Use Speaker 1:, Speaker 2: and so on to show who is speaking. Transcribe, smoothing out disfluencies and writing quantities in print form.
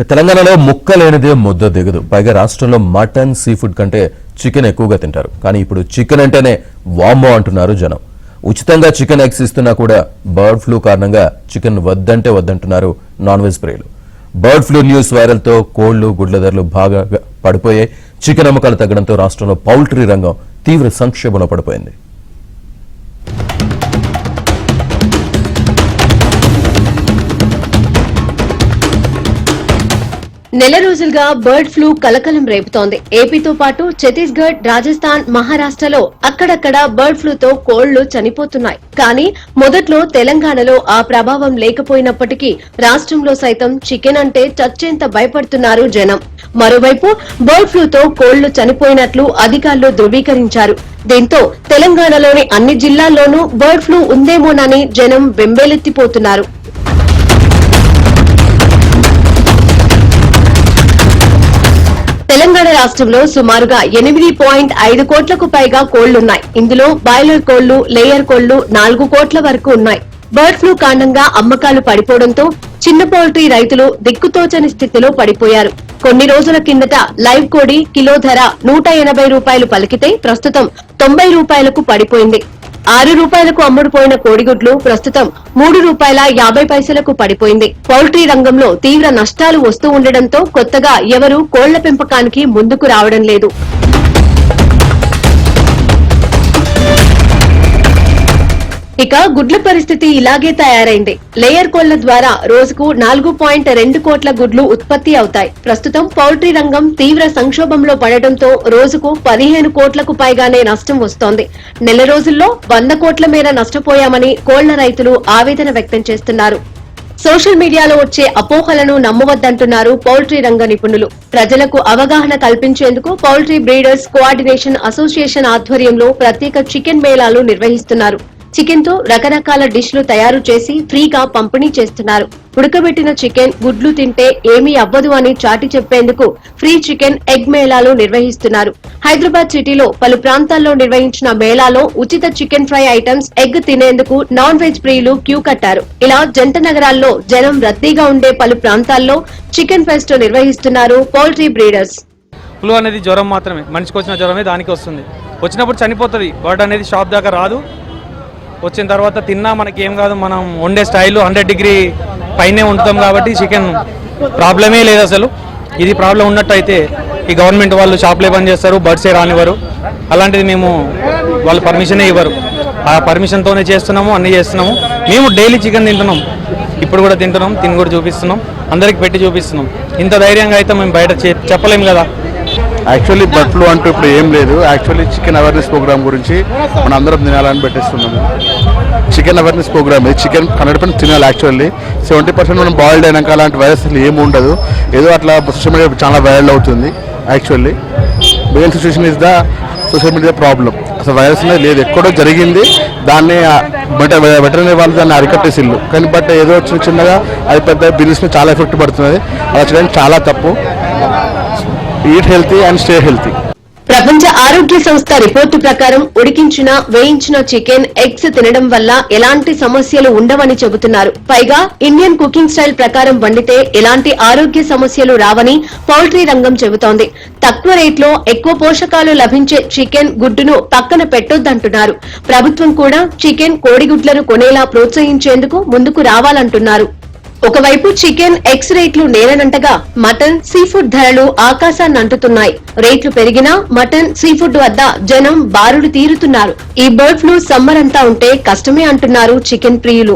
Speaker 1: తెలంగాణలో ముక్క లేనిదే ముద్ద దిగదు. పైగా రాష్ట్రంలో మటన్, సీ ఫుడ్ కంటే చికెన్ ఎక్కువగా తింటారు. కానీ ఇప్పుడు చికెన్ అంటేనే వామ్మో అంటున్నారు జనం. ఉచితంగా చికెన్ ఎగ్స్ ఇస్తున్నా కూడా బర్డ్ ఫ్లూ కారణంగా చికెన్ వద్దంటే వద్దంటున్నారు నాన్ వెజ్ ప్రియులు. బర్డ్ ఫ్లూ న్యూస్ వైరల్తో కోళ్లు, గుడ్ల ధరలు బాగా పడిపోయాయి. చికెన్ అమ్మకాలు తగ్గడంతో రాష్ట్రంలో పౌల్ట్రీ రంగం తీవ్ర సంక్షోభంలో పడిపోయింది.
Speaker 2: నెల రోజులుగా బర్డ్ ఫ్లూ కలకలం రేపుతోంది. ఏపీతో పాటు ఛత్తీస్గఢ్, రాజస్థాన్, మహారాష్ట్రలో అక్కడక్కడ బర్డ్ ఫ్లూతో కోళ్లు చనిపోతున్నాయి. కానీ మొదట్లో తెలంగాణలో ఆ ప్రభావం లేకపోయినప్పటికీ రాష్ట్రంలో సైతం చికెన్ అంటే చచ్చేంత భయపడుతున్నారు జనం. మరోవైపు బర్డ్ ఫ్లూతో కోళ్లు చనిపోయినట్లు అధికారులు ధృవీకరించారు. దీంతో తెలంగాణలోని అన్ని జిల్లాల్లోనూ బర్డ్ ఫ్లూ ఉందేమోనని జనం బెంబేలెత్తిపోతున్నారు. తెలంగాణ రాష్ట్రంలో సుమారుగా 8.5 కోట్లకు పైగా కోళ్లున్నాయి. ఇందులో బాయిలర్ కోళ్లు, లేయర్ కోళ్లు 4 కోట్ల వరకు ఉన్నాయి. బర్డ్ ఫ్లూ కారణంగా అమ్మకాలు పడిపోవడంతో చిన్న పౌల్ట్రీ రైతులు దిక్కుతోచని స్థితిలో పడిపోయారు. కొన్ని రోజుల కిందట లైవ్ కోడి కిలో ధర 180 రూపాయలు పలికితే ప్రస్తుతం 90 రూపాయలకు పడిపోయింది. 6 రూపాయలకు అమ్ముడుపోయిన కోడిగుడ్లు ప్రస్తుతం 3 రూపాయల 50 పైసలకు పడిపోయింది. పౌల్ట్రీ రంగంలో తీవ్ర నష్టాలు వస్తూ ఉండడంతో కొత్తగా ఎవరూ కోళ్ల పెంపకానికి ముందుకు రావడం లేదు. ఇక గుడ్ల పరిస్థితి ఇలాగే తయారైంది. లేయర్ కోళ్ల ద్వారా రోజుకు 4.2 కోట్ల గుడ్లు ఉత్పత్తి అవుతాయి. ప్రస్తుతం పౌల్ట్రీ రంగం తీవ్ర సంక్షోభంలో పడటంతో రోజుకు 15 కోట్లకు పైగానే నష్టం వస్తోంది. నెల రోజుల్లో 100 కోట్ల మేర నష్టపోయామని కోళ్ల రైతులు ఆవేదన వ్యక్తం చేస్తున్నారు. సోషల్ మీడియాలో వచ్చే అపోహలను నమ్మవద్దంటున్నారు పౌల్ట్రీ రంగ నిపుణులు. ప్రజలకు అవగాహన కల్పించేందుకు పౌల్ట్రీ బ్రీడర్స్ కోఆర్డినేషన్ అసోసియేషన్ ఆధ్వర్యంలో ప్రత్యేక చికెన్ మేళాలు నిర్వహిస్తున్నారు. చికెన్ తో రకరకాల డిష్లు తయారు చేసి ఫ్రీగా పంపిణీ చేస్తున్నారు. ఉడకబెట్టిన చికెన్, గుడ్లు తింటే ఏమీ అవ్వదు అని చాటి చెప్పేందుకు ఫ్రీ చికెన్, ఎగ్ మేళాలు నిర్వహిస్తున్నారు. హైదరాబాద్ సిటీలో పలు ప్రాంతాల్లో నిర్వహించిన మేళాలో ఉచిత చికెన్ ఫ్రై ఐటమ్స్, ఎగ్ తినేందుకు నాన్ వెజ్ ప్రియులు క్యూ కట్టారు. ఇలా జంట నగరాల్లో జనం రద్దీగా ఉండే పలు ప్రాంతాల్లో చికెన్ ఫెస్ట్ నిర్వహిస్తున్నారు పౌల్ట్రీ బ్రీడర్స్.
Speaker 3: ఫ్లూ అనేది జ్వరం మాత్రమే, మనిషికి వచ్చిన జ్వరమే దానికి వస్తుంది. వచ్చినప్పుడు చనిపోతుంది. బర్డ్ అనేది షాప్ దాకా రాదు. వచ్చిన తర్వాత తిన్నా మనకి ఏం కాదు. మనం వండే స్టైల్ 100 డిగ్రీ పైనే ఉంటాం కాబట్టి చికెన్ ప్రాబ్లమే లేదు అసలు. ఇది ప్రాబ్లం ఉన్నట్టయితే ఈ గవర్నమెంట్ వాళ్ళు షాప్లే బంద్ చేస్తారు, బర్డ్సే రానివ్వరు. అలాంటిది మేము వాళ్ళు పర్మిషనే ఇవ్వరు. ఆ పర్మిషన్తోనే చేస్తున్నాము, అన్నీ చేస్తున్నాము. మేము డైలీ చికెన్ తింటున్నాం, ఇప్పుడు కూడా తింటున్నాం, తిని కూడా చూపిస్తున్నాం, అందరికి పెట్టి చూపిస్తున్నాం. ఇంత ధైర్యంగా అయితే మేము బయట చెప్పలేము కదా.
Speaker 4: యాక్చువల్లీ బర్డ్ ఫ్లూ అంటూ ఇప్పుడు ఏం లేదు. యాక్చువల్లీ చికెన్ అవేర్నెస్ ప్రోగ్రామ్ గురించి మనం అందరం తినాలని పెట్టేస్తున్నాము. చికెన్ అవేర్నెస్ ప్రోగ్రామ్ ఇది. చికెన్ 100% తినాలి. యాక్చువల్లీ 70% మనం బాయిల్డ్ అయినాక అలాంటి వైరస్ అసలు ఏమి ఉండదు. ఏదో అట్లా సోషల్ మీడియా చాలా వైరల్ అవుతుంది. Actually main situation is the social media problem. అసలు వైరస్ అనేది లేదు, ఎక్కడో జరిగింది. దాన్ని వెటరనరీ వాళ్ళు దాన్ని అరికట్టేసిల్లు. కానీ బట్ ఏదో చిన్నగా అది పెద్ద బిజినెస్ మీద చాలా ఎఫెక్ట్ పడుతున్నది. అలా చేయడం చాలా తప్పు. Eat healthy and stay healthy.
Speaker 2: ప్రపంచ ఆరోగ్య సంస్థ రిపోర్టు ప్రకారం ఉడికించిన, వేయించిన చికెన్, ఎగ్స్ తినడం వల్ల ఎలాంటి సమస్యలు ఉండవని చెబుతున్నారు. పైగా ఇండియన్ కుకింగ్ స్టైల్ ప్రకారం వండితే ఎలాంటి ఆరోగ్య సమస్యలు రావని పౌల్ట్రీ రంగం చెబుతోంది. తక్కువ రేట్లో ఎక్కువ పోషకాలు లభించే చికెన్, గుడ్డును పక్కన పెట్టొద్దంటున్నారు. ప్రభుత్వం కూడా చికెన్, కోడిగుడ్లను కొనేలా ప్రోత్సహించేందుకు ముందుకు రావాలంటున్నారు. ఒకవైపు చికెన్, ఎగ్స్ రేట్లు నేలనంటగా మటన్, సీ ఫుడ్ ధరలు ఆకాశాన్ని అంటుతున్నాయి. రేట్లు పెరిగినా మటన్, సీ ఫుడ్ వద్ద జనం బారులు తీరుతున్నారు. ఈ బర్డ్ ఫ్లూ సమ్మర్ అంతా ఉంటే కష్టమే అంటున్నారు చికెన్ ప్రియులు.